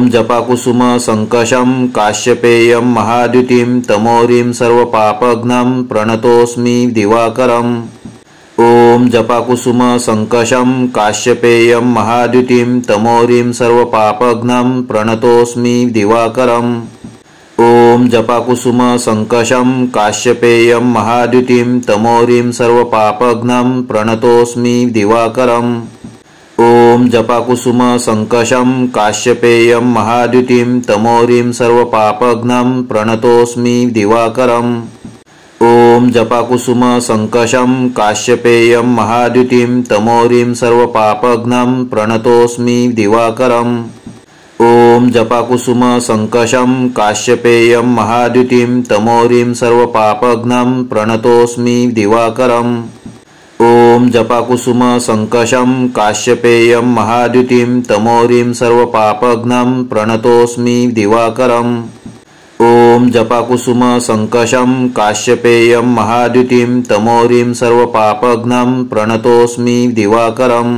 जपाकुसुम संकशं काश्यपेयं महाद्युतिं तमोरिं सर्वपापघ्नं प्रणतोऽस्मि दिवाकरम्। ॐ जपाकुसुम संकशं काश्यपेयं महाद्युतिं तमोरिं सर्वपापघ्नं प्रणतोऽस्मि दिवाकरम्। ॐ जपाकुसुम संकशं काश्यपेयं महाद्युतिं तमोरिं सर्वपापघ्नं प्रणतोऽस्मि दिवाकरम्। ॐ जपाकुसुम संकशं काश्यपेयं महाद्युतिं तमोरिं सर्वपापघ्नं प्रणतोऽस्मि दिवाकरम्। ॐ जपाकुसुम संकशं काश्यपेयं महाद्युतिं तमोरिं सर्वपापघ्नं प्रणतोऽस्मि दिवाकरम्। ॐ जपाकुसुम संकशं काश्यपेयं महाद्युतिं तमोरिं सर्वपापघ्नं प्रणतोऽस्मि दिवाकरम्। ॐ जपाकुसुम संकशं काश्यपेयं महाद्युतिं तमोरिं सर्वपापघ्नं प्रणतोऽस्मि दिवाकरम्। ॐ जपाकुसुम संकशं काश्यपेयं महाद्युतिं तमोरिं सर्वपापघ्नं प्रणतोऽस्मि दिवाकरम्।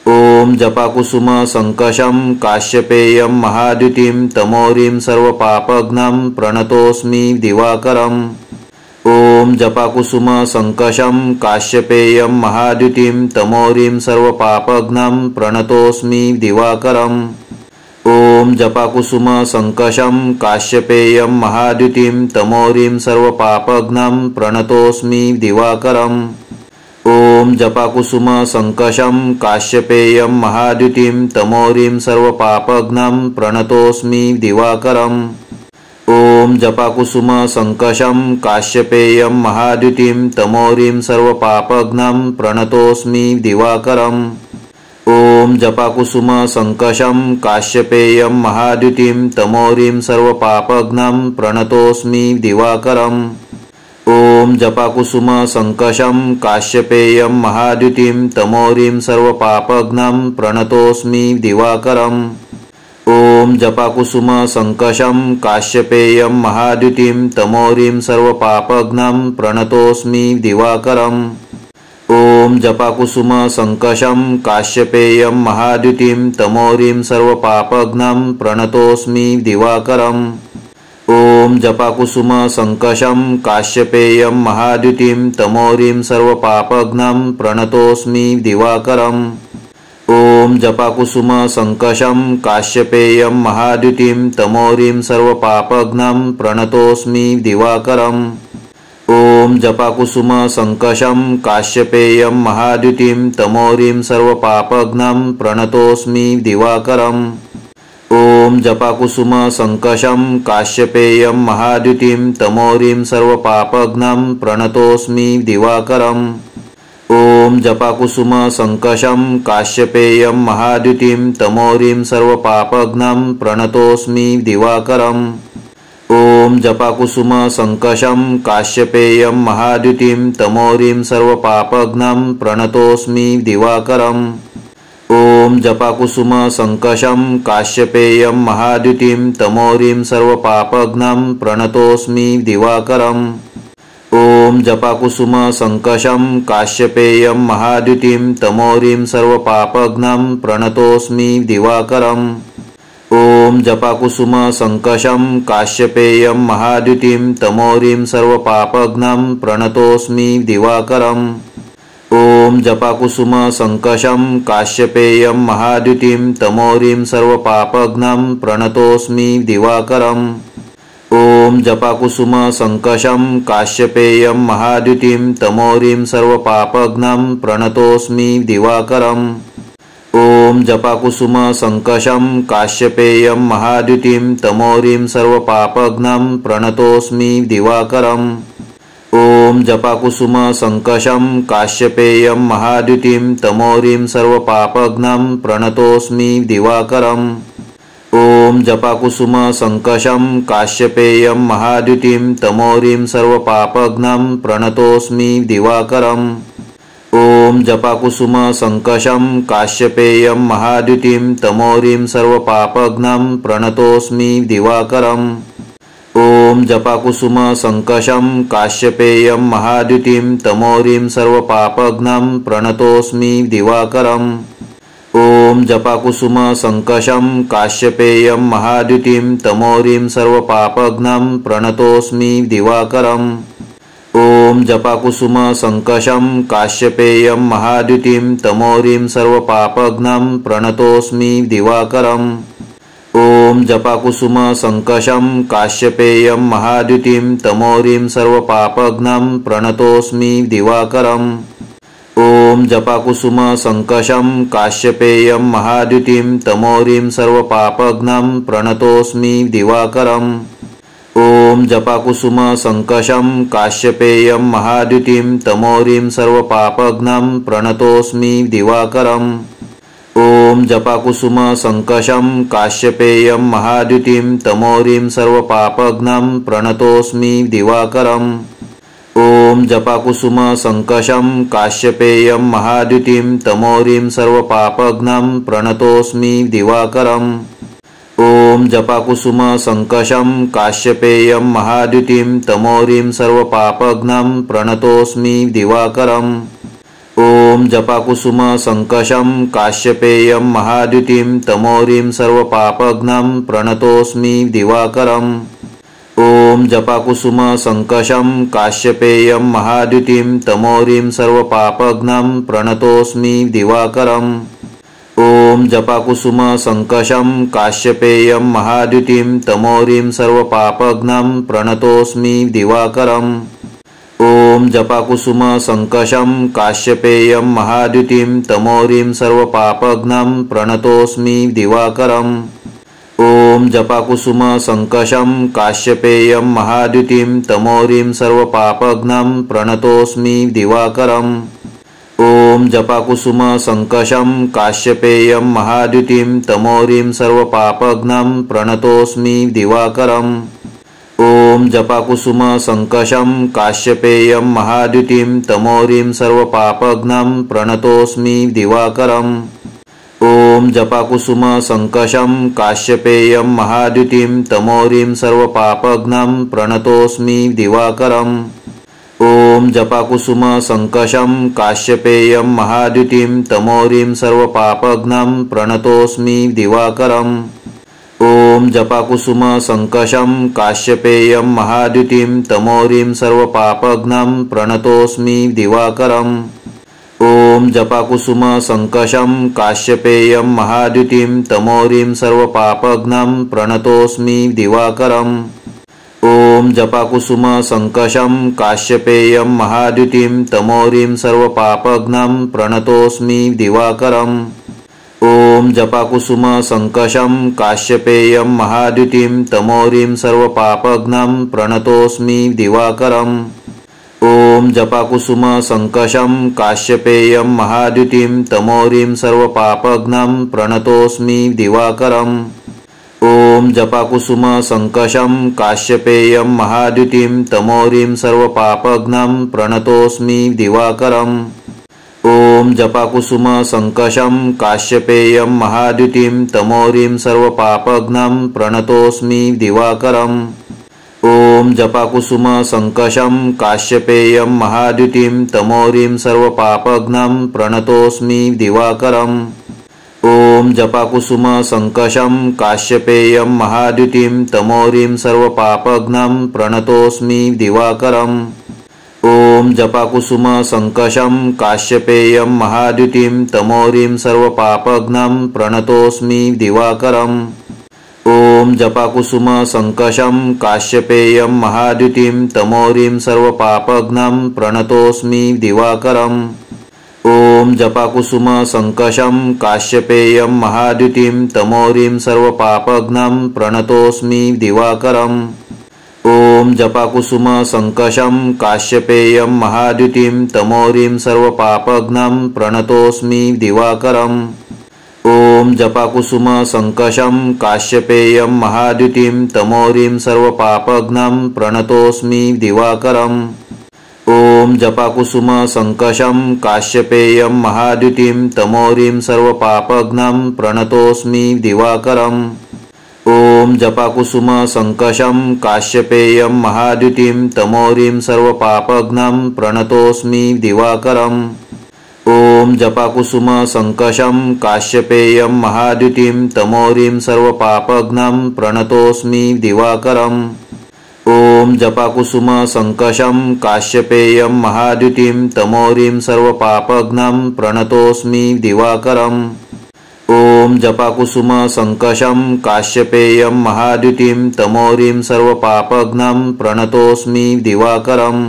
ॐ जपाकुसुम संकशं काश्यपेयं महाद्युतिं तमोरिं सर्वपापघ्नं प्रणतोऽस्मि दिवाकरम्। ॐ जपाकुसुम संकशं काश्यपेयं महाद्युतिं तमोरिं सर्वपापघ्नं प्रणतोऽस्मि दिवाकरम्। ॐ जपाकुसुम संकशं काश्यपेयं महाद्युतिं तमोरिं सर्वपापघ्नं प्रणतोऽस्मि दिवाकरम्। ॐ जपाकुसुम संकशं काश्यपेयं महाद्युतिं तमोरिं सर्वपापघ्नं प्रणतोऽस्मि दिवाकरम्। ॐ जपाकुसुम संकशं काश्यपेयं महाद्युतिं तमोरिं सर्वपापघ्नं प्रणतोऽस्मि दिवाकरम्। ॐ जपाकुसुम संकशं काश्यपेयं महाद्युतिं तमोरिं सर्वपापघ्नं प्रणतोऽस्मि दिवाकरम्। ॐ जपाकुसुम संकशं काश्यपेयं महाद्युतिं तमोरिं सर्वपापघ्नं प्रणतोऽस्मि दिवाकरम्। ॐ जपाकुसुम संकशं काश्यपेयं महाद्युतिं तमोरिं सर्वपापघ्नं प्रणतोऽस्मि दिवाकरम्। ॐ जपाकुसुम संकशं काश्यपेयं महाद्युतिं तमोरिं सर्वपापघ्नं प्रणतोऽस्मि दिवाकरम्। ॐ जपाकुसुम संकशं काश्यपेयं महाद्युतिं तमोरिं सर्वपापघ्नं प्रणतोऽस्मि दिवाकरम्। ॐ जपाकुसुम संकशं काश्यपेयं महाद्युतिं तमोरिं सर्वपापघ्नं प्रणतोऽस्मि दिवाकरम्। ॐ जपाकुसुम संकशं काश्यपेयं महाद्युतिं तमोरिं सर्वपापघ्नं प्रणतोऽस्मि दिवाकरम्। ॐ जपाकुसुम संकशं काश्यपेयं महाद्युतिं तमोरिं सर्वपापघ्नं प्रणतोऽस्मि दिवाकरम्। ॐ जपाकुसुम संकशं काश्यपेयं महाद्युतिं तमोरिं सर्वपापघ्नं प्रणतोऽस्मि दिवाकरम्। ॐ जपाकुसुम संकशं काश्यपेयं महाद्युतिं तमोरिं सर्वपापघ्नं प्रणतोऽस्मि दिवाकरम्। ॐ जपाकुसुम संकशं काश्यपेयं महाद्युतिं तमोरिं सर्वपापघ्नं प्रणतोऽस्मि दिवाकरम्। ॐ जपाकुसुम संकशं काश्यपेयं महाद्युतिं तमोरिं सर्वपापघ्नं प्रणतोऽस्मि दिवाकरम्। ॐ जपाकुसुम संकशं काश्यपेयं महाद्युतिं तमोरिं सर्वपापघ्नं प्रणतोऽस्मि दिवाकरम्। ॐ जपाकुसुम संकशं काश्यपेयं महाद्युतिं तमोरिं सर्वपापघ्नं प्रणतोऽस्मि दिवाकरम्। ॐ जपाकुसुम संकशं काश्यपेयं महाद्युतिं तमोरिं सर्वपापघ्नं प्रणतोऽस्मि दिवाकरम्। ॐ जपाकुसुम संकशं काश्यपेयं महाद्युतिं तमोरिं सर्वपापघ्नं प्रणतोऽस्मि दिवाकरम्। ॐ जपाकुसुम संकशं काश्यपेयं महाद्युतिं तमोरिं सर्वपापघ्नं प्रणतोऽस्मि दिवाकरम्। ॐ जपाकुसुम संकशं काश्यपेयं महाद्युतिं तमोरिं सर्वपापघ्नं प्रणतोऽस्मि दिवाकरम्। ॐ जपाकुसुम संकशं काश्यपेयं महाद्युतिं तमोरिं सर्वपापघ्नं प्रणतोऽस्मि दिवाकरम्। ॐ जपाकुसुम संकशं काश्यपेयं महाद्युतिं तमोरिं सर्वपापघ्नं प्रणतोऽस्मि दिवाकरम्। ॐ जपाकुसुम संकशं काश्यपेयं महाद्युतिं तमोरिं सर्वपापघ्नं प्रणतोऽस्मि दिवाकरम्। ॐ जपाकुसुम संकशं काश्यपेयं महाद्युतिं तमोरिं सर्वपापघ्नं प्रणतोऽस्मि दिवाकरम्। ॐ जपाकुसुम संकशं काश्यपेयं महाद्युतिं तमोरिं सर्वपापघ्नं प्रणतोऽस्मि दिवाकरम्। ॐ जपाकुसुम संकशं काश्यपेयं महाद्युतिं तमोरिं सर्वपापघ्नं प्रणतोऽस्मि दिवाकरम्। ॐ जपाकुसुम संकशं काश्यपेयं महाद्युतिं तमोरिं सर्वपापघ्नं प्रणतोऽस्मि दिवाकरम्। ॐ जपाकुसुम संकशं काश्यपेयं महाद्युतिं तमोरिं सर्वपापघ्नं प्रणतोऽस्मि दिवाकरम्। ॐ जपाकुसुम संकशं काश्यपेयं महाद्युतिं तमोरिं सर्वपापघ्नं प्रणतोऽस्मि दिवाकरम्। ॐ जपाकुसुम संकशं काश्यपेयं महाद्युतिं तमोरिं सर्वपापघ्नं प्रणतोऽस्मि दिवाकरम्। ॐ जपाकुसुम संकशं काश्यपेयं महाद्युतिं तमोरिं सर्वपापघ्नं प्रणतोऽस्मि दिवाकरम्। ॐ जपाकुसुम संकशं काश्यपेयं महाद्युतिं तमोरिं सर्वपापघ्नं प्रणतोऽस्मि दिवाकरम्। ॐ जपाकुसुम संकशं काश्यपेयं महाद्युतिं तमोरिं सर्वपापघ्नं प्रणतोऽस्मि दिवाकरम्। ॐ जपाकुसुम संकशं काश्यपेयं महाद्युतिं तमोरिं सर्वपापघ्नं प्रणतोऽस्मि दिवाकरम्। ॐ जपाकुसुम संकशं काश्यपेयं महाद्युतिं तमोरिं सर्वपापघ्नं प्रणतोऽस्मि दिवाकरम्। ॐ जपाकुसुम संकशं काश्यपेयं महाद्युतिं तमोरिं सर्वपापघ्नं प्रणतोऽस्मि दिवाकरम्। ॐ जपाकुसुम संकशं काश्यपेयं महाद्युतिं तमोरिं सर्वपापघ्नं प्रणतोऽस्मि दिवाकरम्। ॐ जपाकुसुम संकशं काश्यपेयं महाद्युतिं तमोरिं सर्वपापघ्नं प्रणतोऽस्मि दिवाकरम्। ॐ जपाकुसुम संकशं काश्यपेयं महाद्युतिं तमोरिं सर्वपापघ्नं प्रणतोऽस्मि दिवाकरम्। ॐ जपाकुसुम संकशं काश्यपेयं महाद्युतिं तमोरिं सर्वपापघ्नं प्रणतोऽस्मि दिवाकरम्। ॐ जपाकुसुम संकशं काश्यपेयं महाद्युतिं तमोरिं सर्वपापघ्नं प्रणतोऽस्मि दिवाकरम्। ॐ जपाकुसुम संकशं काश्यपेयं महाद्युतिं तमोरिं सर्वपापघ्नं प्रणतोऽस्मि दिवाकरम्। ॐ जपाकुसुम संकशं काश्यपेयं महाद्युतिं तमोरिं सर्वपापघ्नं प्रणतोऽस्मि दिवाकरम्। ॐ जपाकुसुम संकशं काश्यपेयं महाद्युतिं तमोरिं सर्वपापघ्नं प्रणतोऽस्मि दिवाकरम्। ॐ जपाकुसुम संकशं काश्यपेयं महाद्युतिं तमोरिं सर्वपापघ्नं प्रणतोऽस्मि दिवाकरम्। ॐ जपाकुसुम संकशं काश्यपेयं महाद्युतिं तमोरिं सर्वपापघ्नं प्रणतोऽस्मि दिवाकरम्। ॐ जपाकुसुम संकशं काश्यपेयं महाद्युतिं तमोरिं सर्वपापघ्नं प्रणतोऽस्मि दिवाकरम्। ॐ जपाकुसुम संकशं काश्यपेयं महाद्युतिं तमोरिं सर्वपापघ्नं प्रणतोऽस्मि दिवाकरम्। ॐ जपाकुसुम संकशं काश्यपेयं महाद्युतिं तमोरिं सर्वपापघ्नं प्रणतोऽस्मि दिवाकरम्। ॐ जपाकुसुम संकशं काश्यपेयं महाद्युतिं तमोरिं सर्वपापघ्नं प्रणतोऽस्मि दिवाकरम्। ॐ जपाकुसुम संकशं काश्यपेयं महाद्युतिं तमोरिं सर्वपापघ्नं प्रणतोऽस्मि दिवाकरम्। ॐ जपाकुसुम संकशं काश्यपेयं महाद्युतिं तमोरिं सर्वपापघ्नं प्रणतोऽस्मि दिवाकरम्। ॐ जपाकुसुम संकशं काश्यपेयं महाद्युतिं तमोरिं सर्वपापघ्नं प्रणतोऽस्मि दिवाकरम्। ॐ जपाकुसुम संकशं काश्यपेयं महाद्युतिं तमोरिं सर्वपापघ्नं प्रणतोऽस्मि दिवाकरम्। ॐ जपाकुसुम संकशं काश्यपेयं महाद्युतिं तमोरिं सर्वपापघ्नं प्रणतोऽस्मि दिवाकरम्। ॐ जपाकुसुम संकशं काश्यपेयं महाद्युतिं तमोरिं सर्वपापघ्नं प्रणतोऽस्मि दिवाकरम्। ॐ जपाकुसुम संकशं काश्यपेयं महाद्युतिं तमोरिं सर्वपापघ्नं प्रणतोऽस्मि दिवाकरम्। ॐ जपाकुसुम संकशं काश्यपेयं महाद्युतिं तमोरिं सर्वपापघ्नं प्रणतोऽस्मि दिवाकरम्।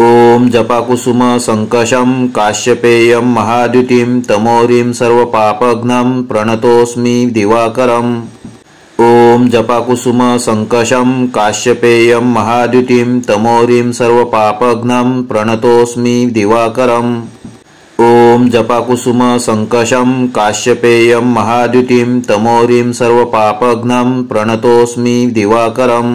ॐ जपाकुसुम संकशं काश्यपेयं महाद्युतिं तमोरिं सर्वपापघ्नं प्रणतोऽस्मि दिवाकरम्। ॐ जपाकुसुम संकशं काश्यपेयं महाद्युतिं तमोरिं सर्वपापघ्नं प्रणतोऽस्मि दिवाकरम्। ॐ जपाकुसुम संकशं काश्यपेयं महाद्युतिं तमोरिं सर्वपापघ्नं प्रणतोऽस्मि दिवाकरम्।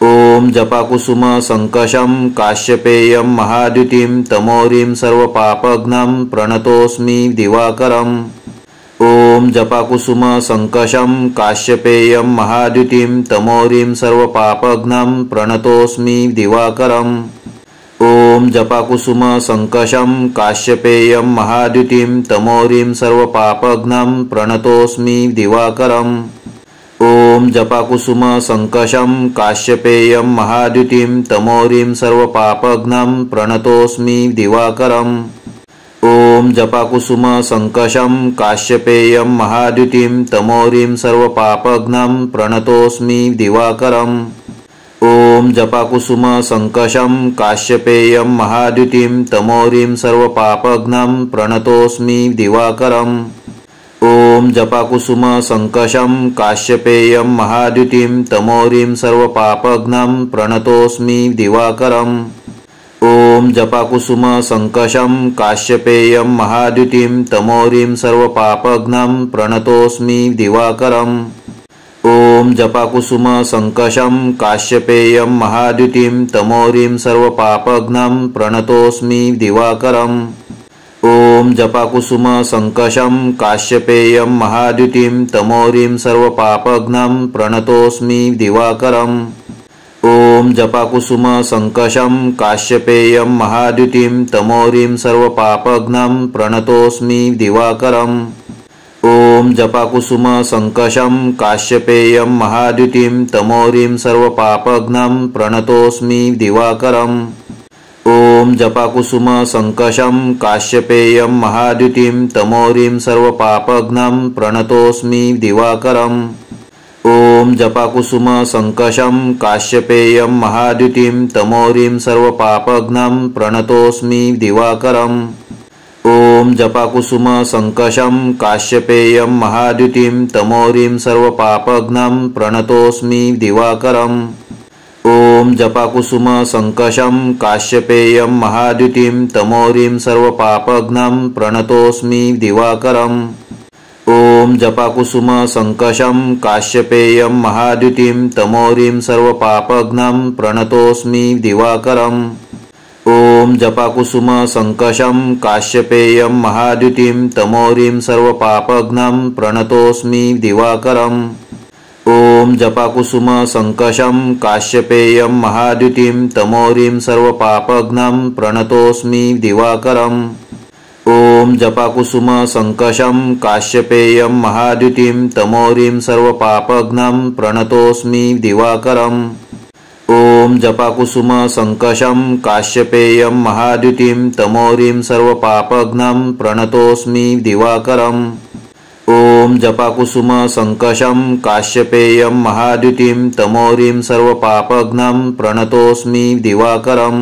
ॐ जपाकुसुम संकशं काश्यपेयं महाद्युतिं तमोरिं सर्वपापघ्नं प्रणतोऽस्मि दिवाकरम्। ॐ जपाकुसुम संकशं काश्यपेयं महाद्युतिं तमोरिं सर्वपापघ्नं प्रणतोऽस्मि दिवाकरम्। ॐ जपाकुसुम संकशं काश्यपेयं महाद्युतिं तमोरिं सर्वपापघ्नं प्रणतोऽस्मि दिवाकरम्। ॐ जपाकुसुम संकशं काश्यपेयं महाद्युतिं तमोरिं सर्वपापघ्नं प्रणतोऽस्मि दिवाकरम्। ॐ जपाकुसुम संकशं काश्यपेयं महाद्युतिं तमोरिं सर्वपापघ्नं प्रणतोऽस्मि दिवाकरम्। ॐ जपाकुसुम संकशं काश्यपेयं महाद्युतिं तमोरिं सर्वपापघ्नं प्रणतोऽस्मि दिवाकरम्। ॐ जपाकुसुम संकशं काश्यपेयं महाद्युतिं तमोरिं सर्वपापघ्नं प्रणतोऽस्मि दिवाकरम्। ॐ जपाकुसुम संकशं काश्यपेयं महाद्युतिं तमोरिं सर्वपापघ्नं प्रणतोऽस्मि दिवाकरम्। ॐ जपाकुसुम संकशं काश्यपेयं महाद्युतिं तमोरिं सर्वपापघ्नं प्रणतोऽस्मि दिवाकरम्। ॐ जपाकुसुम संकशं काश्यपेयं महाद्युतिं तमोरिं सर्वपापघ्नं प्रणतोऽस्मि दिवाकरम्। ॐ जपाकुसुम संकशं काश्यपेयं महाद्युतिं तमोरिं सर्वपापघ्नं प्रणतोऽस्मि दिवाकरम्। ॐ जपाकुसुम संकशं काश्यपेयं महाद्युतिं तमोरिं सर्वपापघ्नं प्रणतोऽस्मि दिवाकरम्। ॐ जपाकुसुम संकशं काश्यपेयं महाद्युतिं तमोरिं सर्वपापघ्नं प्रणतोऽस्मि दिवाकरम्। ॐ जपाकुसुम संकशं काश्यपेयं महाद्युतिं तमोरिं सर्वपापघ्नं प्रणतोऽस्मि दिवाकरम्। ॐ जपाकुसुम संकशं काश्यपेयं महाद्युतिं तमोरिं सर्वपापघ्नं प्रणतोऽस्मि दिवाकरम्। ॐ जपाकुसुम संकशं काश्यपेयं महाद्युतिं तमोरिं सर्वपापघ्नं प्रणतोऽस्मि दिवाकरम्। ॐ जपाकुसुम संकशं काश्यपेयं महाद्युतिं तमोरिं सर्वपापघ्नं प्रणतोऽस्मि दिवाकरम्। ॐ जपाकुसुम संकशं काश्यपेयं महाद्युतिं तमोरिं सर्वपापघ्नं प्रणतोऽस्मि दिवाकरम्। ॐ जपाकुसुम संकशं काश्यपेयं महाद्युतिं तमोरिं सर्वपापघ्नं प्रणतोऽस्मि दिवाकरम्। ॐ जपाकुसुम संकशं काश्यपेयं महाद्युतिं तमोरिं सर्वपापघ्नं प्रणतोऽस्मि दिवाकरम्। ॐ जपाकुसुम संकशं काश्यपेयं महाद्युतिं तमोरिं सर्वपापघ्नं प्रणतोऽस्मि दिवाकरम्। ॐ जपाकुसुम संकशं काश्यपेयं महाद्युतिं तमोरिं सर्वपापघ्नं प्रणतोऽस्मि दिवाकरम्।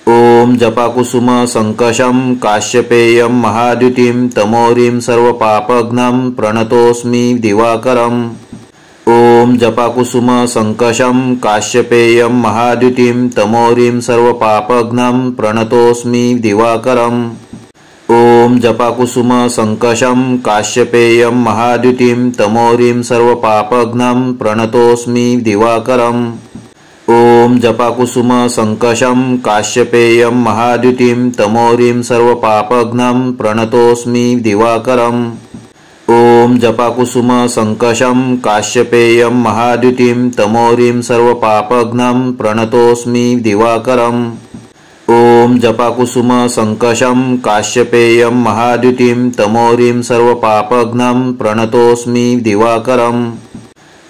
ॐ जपाकुसुम संकशं काश्यपेयं महाद्युतिं तमोरिं सर्वपापघ्नं प्रणतोऽस्मि दिवाकरम्। ॐ जपाकुसुम संकशं काश्यपेयं महाद्युतिं तमोरिं सर्वपापघ्नं प्रणतोऽस्मि दिवाकरम्। ॐ जपाकुसुम संकशं काश्यपेयं महाद्युतिं तमोरिं सर्वपापघ्नं प्रणतोऽस्मि दिवाकरम्। ॐ जपाकुसुम संकशं काश्यपेयं महाद्युतिं तमोरिं सर्वपापघ्नं प्रणतोऽस्मि दिवाकरम्। ॐ जपाकुसुम संकशं काश्यपेयं महाद्युतिं तमोरिं सर्वपापघ्नं प्रणतोऽस्मि दिवाकरम्। ॐ जपाकुसुम संकशं काश्यपेयं महाद्युतिं तमोरिं सर्वपापघ्नं प्रणतोऽस्मि दिवाकरम्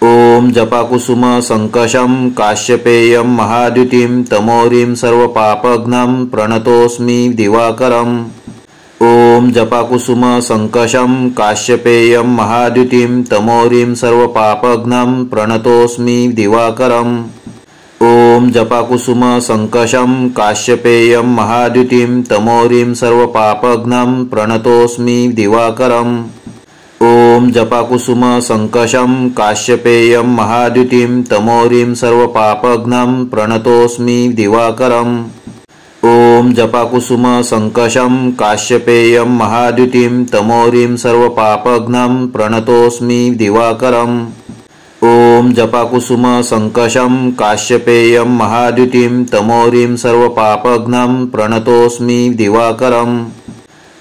ॐ जपाकुसुम संकशं काश्यपेयं महाद्युतिं तमोरिं सर्वपापघ्नं प्रणतोऽस्मि दिवाकरम् ॐ जपाकुसुम संकशं काश्यपेयं महाद्युतिं तमोरिं सर्वपापघ्नं प्रणतोऽस्मि दिवाकरम् ॐ जपाकुसुम संकशं काश्यपेयं महाद्युतिं तमोरिं सर्वपापघ्नं प्रणतोऽस्मि दिवाकरम् ॐ जपाकुसुम संकशं काश्यपेयं महाद्युतिं तमोरिं सर्वपापघ्नं प्रणतोऽस्मि दिवाकरम् ॐ जपाकुसुम संकशं काश्यपेयं महाद्युतिं तमोरिं सर्वपापघ्नं प्रणतोऽस्मि दिवाकरम् ॐ जपाकुसुम संकशं काश्यपेयं महाद्युतिं तमोरिं सर्वपापघ्नं प्रणतोऽस्मि दिवाकरम्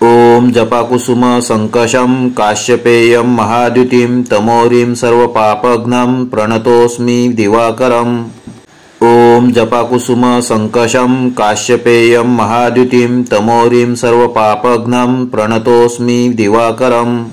ॐ जपाकुसुम संकशं काश्यपेयं महाद्युतिं तमोरिं सर्वपापघ्नं प्रणतोऽस्मि दिवाकरम् ॐ जपाकुसुम संकशं काश्यपेयं महाद्युतिं तमोरिं सर्वपापघ्नं प्रणतोऽस्मि दिवाकरम्